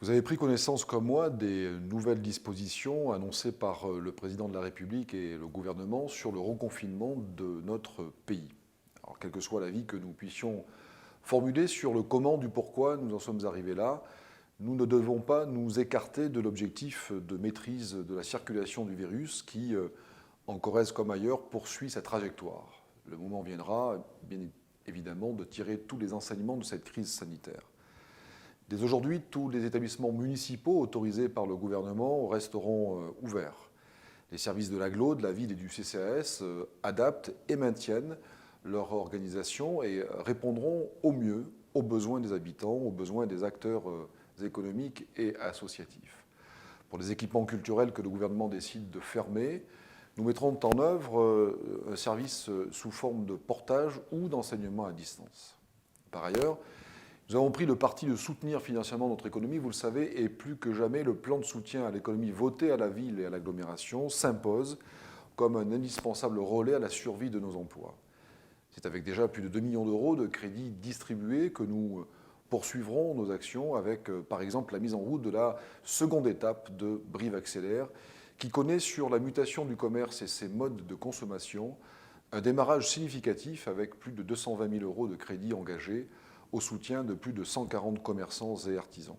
Vous avez pris connaissance, comme moi, des nouvelles dispositions annoncées par le président de la République et le gouvernement sur le reconfinement de notre pays. Alors, quel que soit l'avis que nous puissions formuler sur le comment du pourquoi nous en sommes arrivés là, nous ne devons pas nous écarter de l'objectif de maîtrise de la circulation du virus qui, en Corrèze comme ailleurs, poursuit sa trajectoire. Le moment viendra, bien évidemment, de tirer tous les enseignements de cette crise sanitaire. Dès aujourd'hui, tous les établissements municipaux autorisés par le gouvernement resteront ouverts. Les services de l'agglo, de la ville et du CCAS adaptent et maintiennent leur organisation et répondront au mieux aux besoins des habitants, aux besoins des acteurs économiques et associatifs. Pour les équipements culturels que le gouvernement décide de fermer, nous mettrons en œuvre un service sous forme de portage ou d'enseignement à distance. Par ailleurs, nous avons pris le parti de soutenir financièrement notre économie, vous le savez, et plus que jamais, le plan de soutien à l'économie voté à la ville et à l'agglomération s'impose comme un indispensable relais à la survie de nos emplois. C'est avec déjà plus de 2 millions d'euros de crédits distribués que nous poursuivrons nos actions avec, par exemple, la mise en route de la seconde étape de Brive Accélère, qui connaît sur la mutation du commerce et ses modes de consommation un démarrage significatif avec plus de 220 000 euros de crédits engagés au soutien de plus de 140 commerçants et artisans.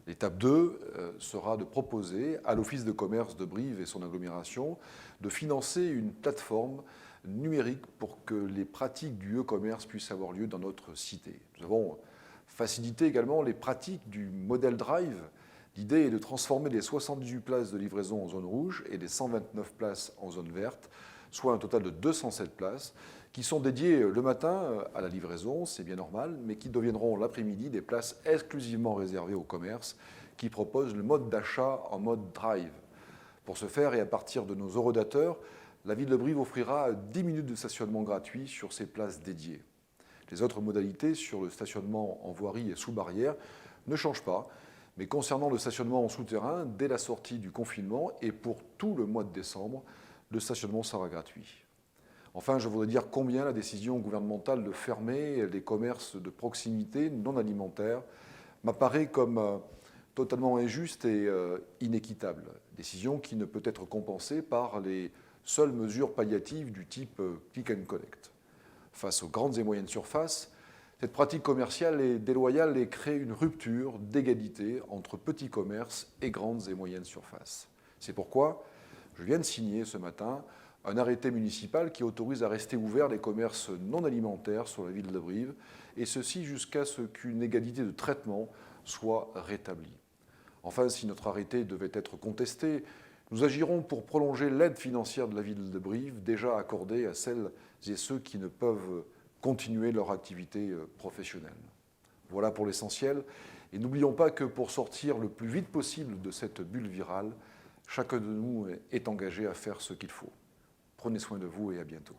L'étape 2 sera de proposer à l'Office de commerce de Brive et son agglomération de financer une plateforme numérique pour que les pratiques du e-commerce puissent avoir lieu dans notre cité. Nous avons facilité également les pratiques du modèle Drive. L'idée est de transformer les 78 places de livraison en zone rouge et les 129 places en zone verte, soit un total de 207 places, qui sont dédiées le matin à la livraison, c'est bien normal, mais qui deviendront l'après-midi des places exclusivement réservées au commerce, qui proposent le mode d'achat en mode drive. Pour ce faire, et à partir de nos eurodateurs, la ville de Brive offrira 10 minutes de stationnement gratuit sur ces places dédiées. Les autres modalités sur le stationnement en voirie et sous barrière ne changent pas, mais concernant le stationnement en souterrain, dès la sortie du confinement et pour tout le mois de décembre, le stationnement sera gratuit. Enfin, je voudrais dire combien la décision gouvernementale de fermer les commerces de proximité non alimentaires m'apparaît comme totalement injuste et inéquitable. Décision qui ne peut être compensée par les seules mesures palliatives du type click and collect. Face aux grandes et moyennes surfaces, cette pratique commerciale est déloyale et crée une rupture d'égalité entre petits commerces et grandes et moyennes surfaces. C'est pourquoi je viens de signer ce matin un arrêté municipal qui autorise à rester ouverts les commerces non alimentaires sur la ville de Brive, et ceci jusqu'à ce qu'une égalité de traitement soit rétablie. Enfin, si notre arrêté devait être contesté, nous agirons pour prolonger l'aide financière de la ville de Brive, déjà accordée à celles et ceux qui ne peuvent continuer leur activité professionnelle. Voilà pour l'essentiel. Et n'oublions pas que pour sortir le plus vite possible de cette bulle virale, chacun de nous est engagé à faire ce qu'il faut. Prenez soin de vous et à bientôt.